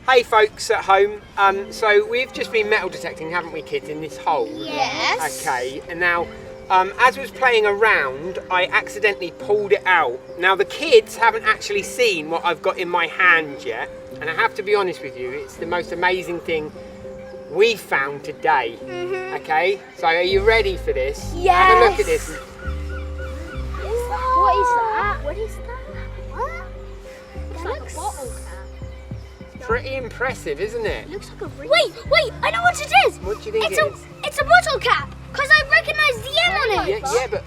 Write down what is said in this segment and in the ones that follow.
Hey folks at home, so we've just been metal detecting, haven't we kids, in this hole? Yes. Okay, and now as I was playing around, I accidentally pulled it out. Now the kids haven't actually seen what I've got in my hand yet, and I have to be honest with you, it's the most amazing thing we found today. Okay, so are you ready for this? Yes. Have a look at this. What is that? What is that? What? It's like a bottle cap. Pretty impressive, isn't it? It looks like a ring. Wait, I know what it is. What do you think it is? It's a bottle cap, because I recognise the M on it. Yeah, but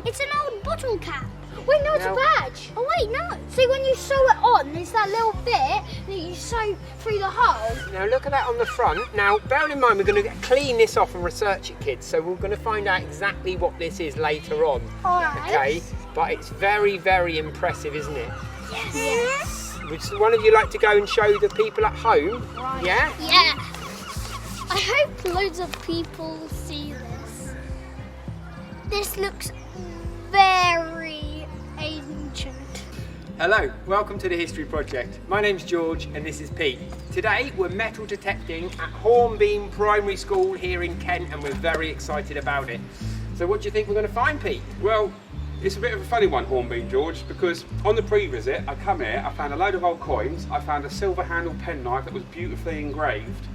It's an old bottle cap. Wait, no, it's a badge. Oh wait, no. See, when you sew it on, there's that little bit that you sew through the hole. now look at that on the front. Now, bearing in mind, we're going to clean this off and research it, kids, so we're going to find out exactly what this is later on. Alright. Okay, but it's very, very impressive, isn't it? Yes. Would one of you like to go and show the people at home? Right. Yeah? Yeah. I hope loads of people see this. This looks very ancient. Hello, welcome to the History Project. My name's George and this is Pete. Today we're metal detecting at HornBeam Primary School here in Kent, and we're very excited about it. So what do you think we're going to find, Pete? Well, it's a bit of a funny one, HornBeam George, because on the pre-visit I come here, I found a load of old coins, I found a silver handled penknife that was beautifully engraved,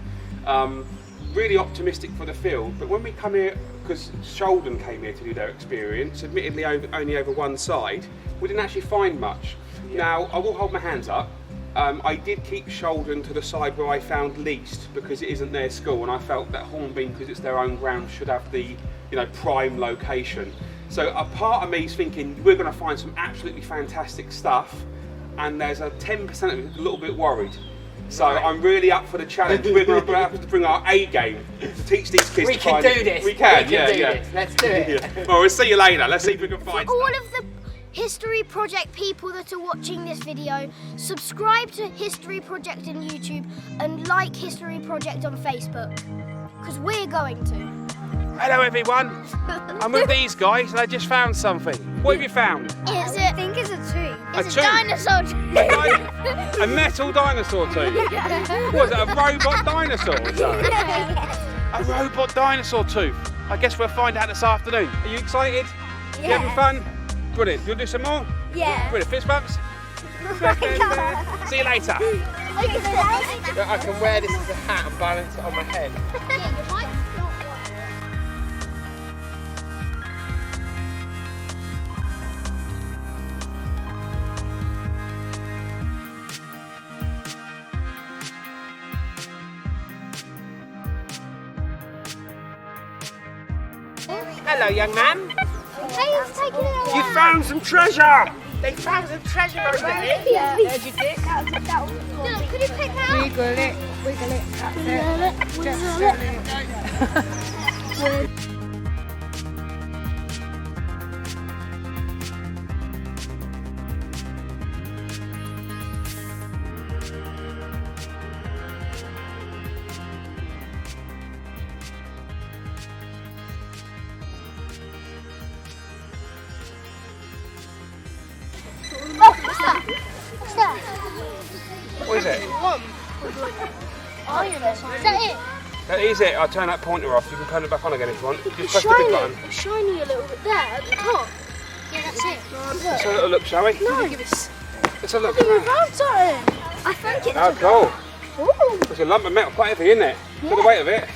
really optimistic for the field, but when we come here, because Sheldon came here to do their experience, admittedly only over one side, we didn't actually find much. Now, I will hold my hands up. I did keep Sheldon to the side where I found least, because it isn't their school, and I felt that HornBeam, because it's their own ground, should have the prime location. So a part of me is thinking we're going to find some absolutely fantastic stuff, and there's a 10% of me a little bit worried. So I'm really up for the challenge. We're going to have to bring our A game to teach these kids We to can find do it. this. We can, do this. Let's do it. Yeah. Well, we'll see you later. Let's see if we can find All stuff. of the History Project people that are watching this video, subscribe to History Project on YouTube and like History Project on Facebook, because we're going to. Hello everyone. I'm with these guys and I just found something. What have you found? I think it's a tree. It's a tooth? dinosaur tree. A metal dinosaur tooth. What is it, a robot dinosaur or something? A robot dinosaur tooth. I guess we'll find out this afternoon. Are you excited? You having fun? Brilliant. You'll do some more? Yeah. Brilliant. Fist bumps? See you later. I can wear this as a hat and balance it on my head. Hello, young man. Hey, it's taking it away. You found some treasure! They found some treasure over there. Yeah. There's your dick. Dylan, could you pick that up? Wiggle it, that's it. Just let it go. Oh, what's that? What's that? What is it? Iron. Is that it? That is it. I'll turn that pointer off. You can turn it back on again if you want. Just press the big button. It's shiny a little bit there at the top. Yeah, that's it. Let's have a little look, shall we? No. Let's have a look. I think we found something. I think it's Oh, cool. Ooh. It's a lump of metal, quite heavy, isn't it? Look at the weight of it.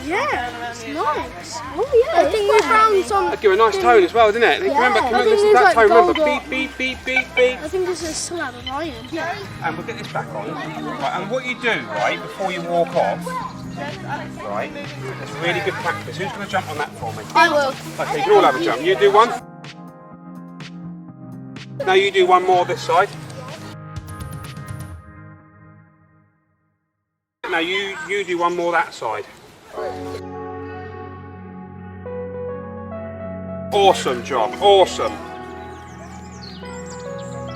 Yeah, it's nice. Oh yeah, I think we found some. That'd give a nice tone as well, didn't it? Remember, I can think we listen to it's that like tone? Remember, gold beep, beep, beep, beep, beep. I think this is a slab of iron. Yeah. And we'll get this back on. Right, and what you do, right, before you walk off, right, it's really good practice. Who's going to jump on that for me? I will. Okay, you can all have a jump. You do one. Now you do one more this side. Now you do one more that side. Awesome job, awesome.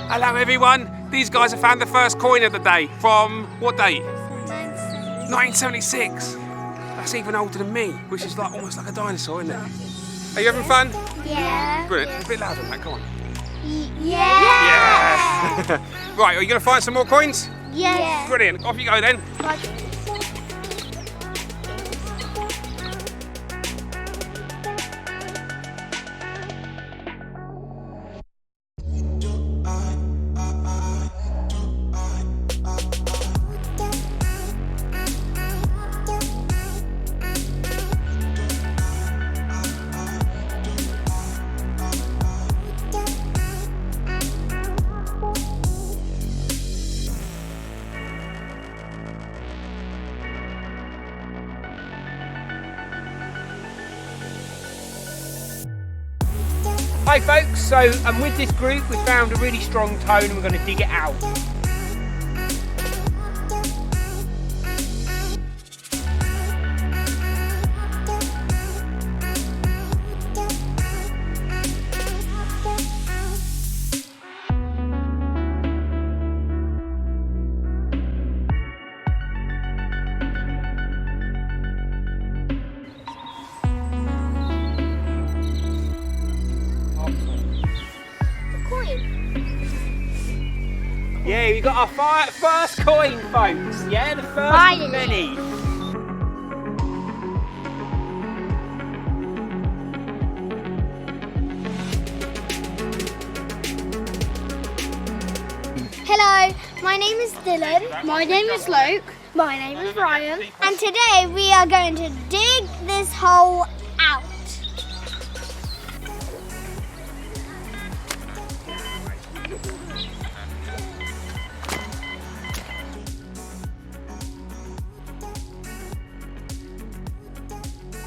Hello everyone, these guys have found the first coin of the day from what date? 1976. That's even older than me, which is like almost like a dinosaur, isn't it? Are you having fun? Yeah. Brilliant, a bit louder than that, come on. Yeah. Yes! Right, are you going to find some more coins? Yes. Brilliant, off you go then. Hi folks, so with this group we found a really strong tone and we're going to dig it out. Yeah, we got our first coin, folks. Yeah, the first of many. Hello, my name is Dylan. My name is Luke. My name is Ryan. And today we are going to dig this hole out.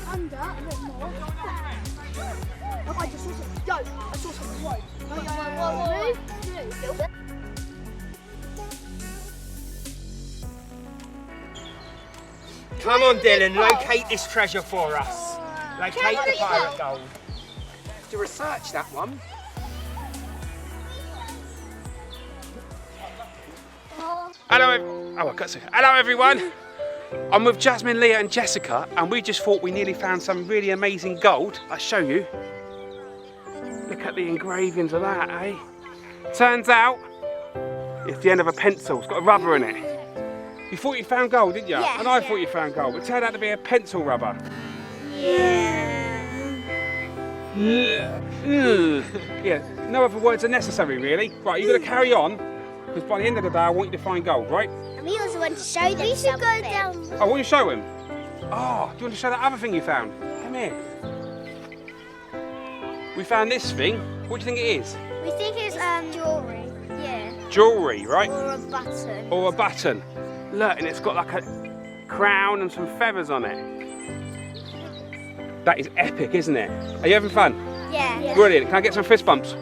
Under a bit more. Oh, I just saw something. Yo, I saw something. Whoa. Move. Come on, Dylan, locate this treasure for us. Locate the pirate gold. To research that one. Hello everyone. I'm with Jasmine, Leah and Jessica and we just thought we nearly found some really amazing gold. I'll show you. Look at the engravings of that, eh? Turns out it's the end of a pencil. It's got a rubber in it. You thought you found gold, didn't you? Yeah. And I thought you found gold. It turned out to be a pencil rubber. Yeah, no other words are necessary really. Right, you've got to carry on because by the end of the day I want you to find gold, right? And we also want to show them We should go down. I want you to show him. Oh, do you want to show that other thing you found? Come here. We found this thing. What do you think it is? We think it's jewellery. Yeah. Jewellery, right? Or a button. Or a button. Look, and it's got like a crown and some feathers on it. That is epic, isn't it? Are you having fun? Yeah. Brilliant. Can I get some fist bumps?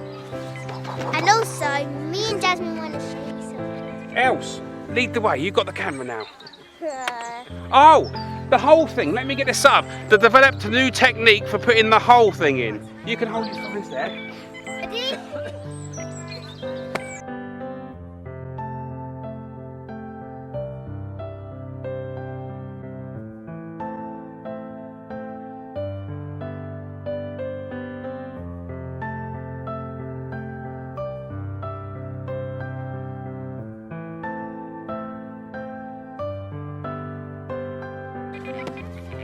And also, me and Jasmine want to show you something. Else, lead the way. You've got the camera now. Oh, the whole thing. Let me get this up. They developed a new technique for putting the whole thing in. You can hold your size there. Ready?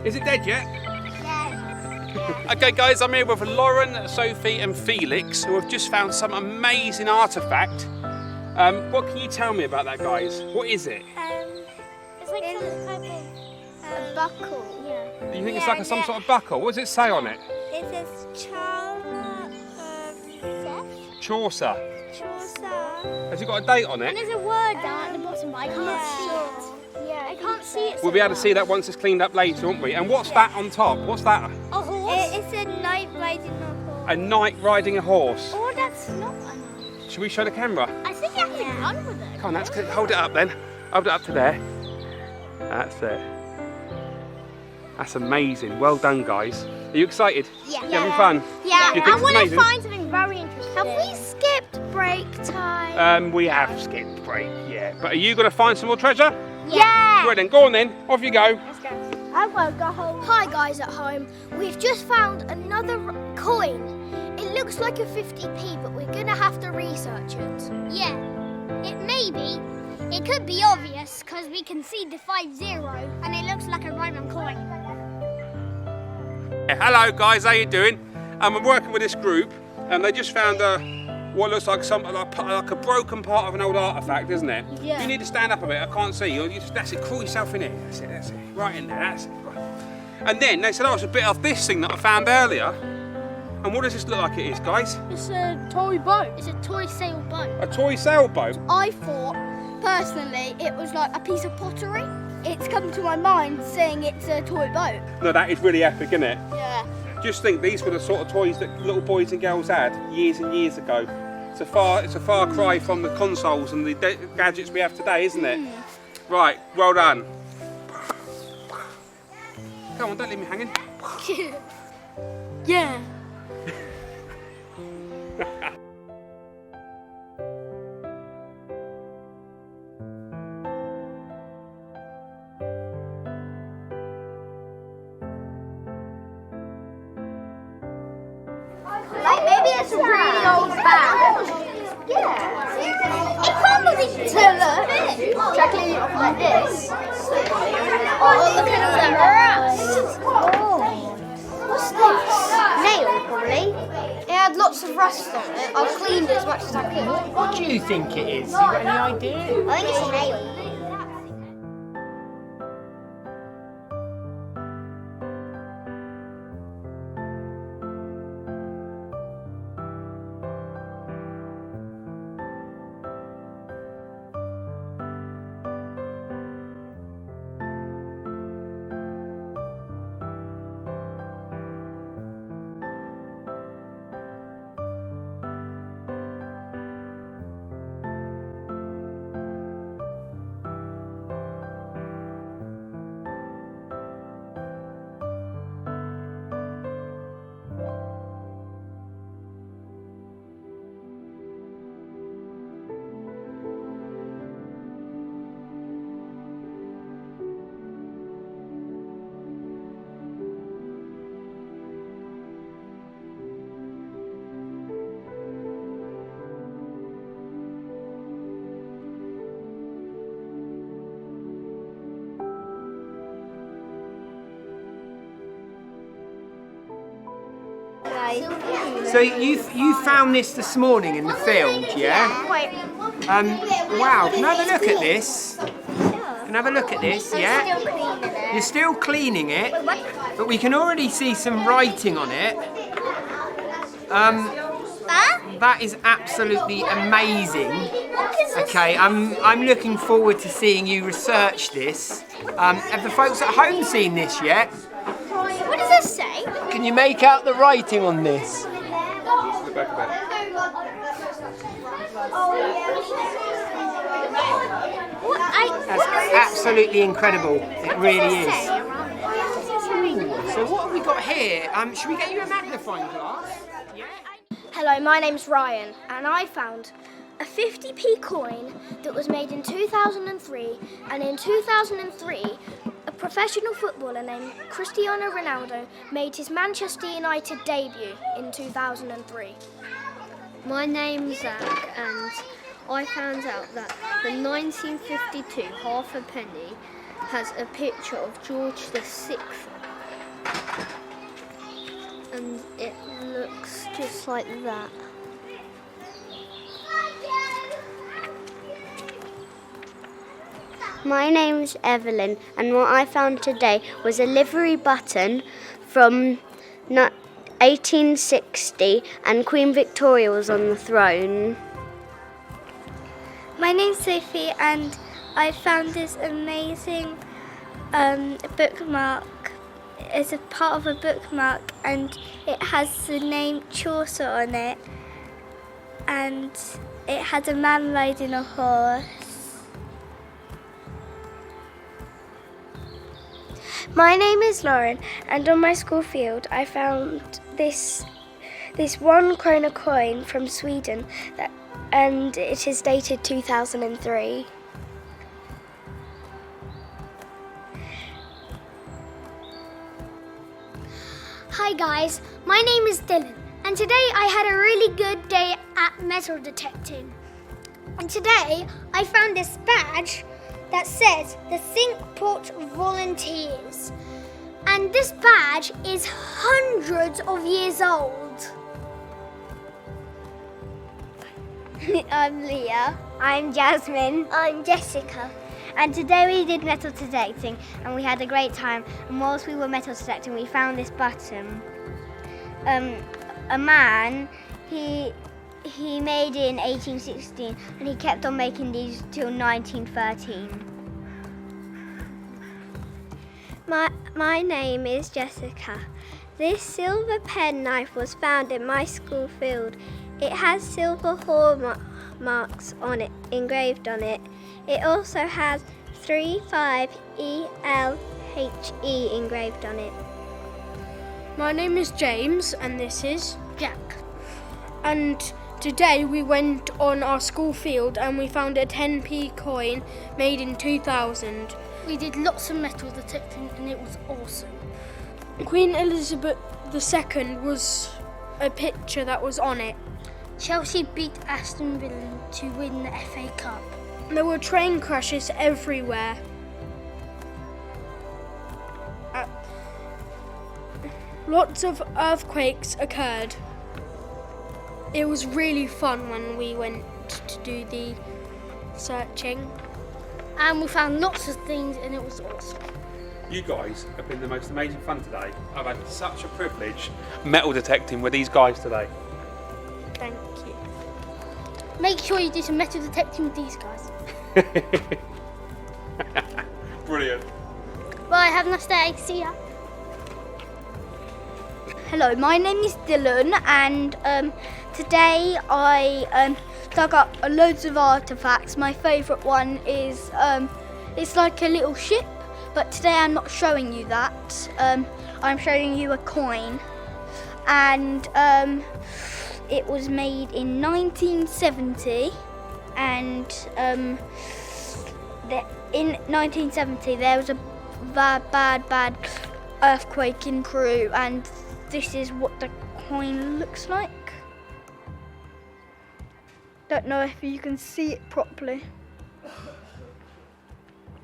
Is it dead yet? Yeah. Okay guys, I'm here with Lauren, Sophie and Felix who have just found some amazing artefact. What can you tell me about that, guys? What is it? It's like some type of a buckle. Yeah. You think it's like some sort of buckle? What does it say on it? It says Chaucer. Chaucer. Has it got a date on And it? there's a word down at the bottom, but I can't see it. Yeah, I can't see it. We'll be able to see that once it's cleaned up later, won't we? And what's that on top? What's that? A horse? It's a knight riding a horse. A knight riding a horse. Oh, that's not a knight. Should we show the camera? I think you have to run with it. Come on, let's hold it up then. Hold it up to there. That's it. That's amazing. Well done, guys. Are you excited? Yeah. You having fun? Yeah. You think I it's want to amazing? find something very interesting. Have we skipped break time? We have skipped break, yeah. But are you going to find some more treasure? Yeah. Right then, go on then. Off you go. Let's go. I won't go home. Hi guys at home. We've just found another coin It looks like a 50p, but we're gonna have to research it. Yeah, it may be. It could be obvious because we can see the 50 and it looks like a Roman coin. Hello guys, how you doing? I'm working with this group and they just found what looks like something like a broken part of an old artefact, isn't it? Yeah. You need to stand up a bit, I can't see you. That's it, crawl yourself in here. That's it. Right in there, that's it. Right. And then they said, oh, it's a bit of this thing that I found earlier. And what does this look like it is, guys? It's a toy boat. It's a toy sailboat. A toy sailboat? I thought, personally, it was like a piece of pottery. It's come to my mind saying it's a toy boat. No, that is really epic, isn't it? Yeah. Just think, these were the sort of toys that little boys and girls had years and years ago. It's a far cry from the consoles and the gadgets we have today, isn't it? Right, well done. Come on, don't leave me hanging. Yeah. Like maybe it's a really old bag. Yeah. It probably So look, should I clean it off like this? Oh, look at all the rust. What's this? Nail, probably. It had lots of rust on it. I cleaned it as much as I could. What do you think it is? You got any idea? I think it's a nail. So you found this morning in the field, yeah? Wow, can I have a look at this? Can I have a look at this, yeah? You're still cleaning it, but we can already see some writing on it. That is absolutely amazing. Okay, I'm looking forward to seeing you research this. Have the folks at home seen this yet? What does this say? Can you make out the writing on this? The back of it. That's absolutely incredible. It really is. So what have we got here? Should we get you a magnifying glass? Yeah. Hello, my name's Ryan, and I found a 50p coin that was made in 2003, and in 2003, a professional footballer named Cristiano Ronaldo made his Manchester United debut in 2003. My name's Zach, and I found out that the 1952 half a penny has a picture of George VI, and it looks just like that. My name's Evelyn, and what I found today was a livery button from 1860, and Queen Victoria was on the throne. My name's Sophie, and I found this amazing bookmark. It's a part of a bookmark, and it has the name Chaucer on it, and it had a man riding a horse. My name is Lauren, and on my school field I found this 1 krona coin from Sweden, and it is dated 2003. Hi guys, my name is Dylan, and today I had a really good day at metal detecting. And today I found this badge that says the Thinkport Volunteers. And this badge is hundreds of years old. I'm Leah. I'm Jasmine. I'm Jessica. And today we did metal detecting and we had a great time. And whilst we were metal detecting, we found this button. A man, he made it in 1816 and he kept on making these till 1913. My name is Jessica. This silver penknife was found in my school field. It has silver hallmarks on it, engraved on it. It also has 35ELHE engraved on it. My name is James and this is Jack. And today we went on our school field and we found a 10p coin made in 2000. We did lots of metal detecting and it was awesome. Queen Elizabeth II was a picture that was on it. Chelsea beat Aston Villa to win the FA Cup. There were train crashes everywhere. Lots of earthquakes occurred. It was really fun when we went to do the searching. And we found lots of things and it was awesome. You guys have been the most amazing fun today. I've had such a privilege metal detecting with these guys today. Thank you. Make sure you do some metal detecting with these guys. Brilliant. Bye, have a nice day. See ya. Hello, my name is Dylan and today I dug up loads of artefacts. My favourite one is, it's like a little ship, but today I'm not showing you that. I'm showing you a coin. And it was made in 1970 and in 1970 there was a bad earthquake in Peru and this is what the coin looks like. Don't know if you can see it properly.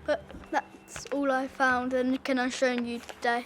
But that's all I found and I'm showing you today.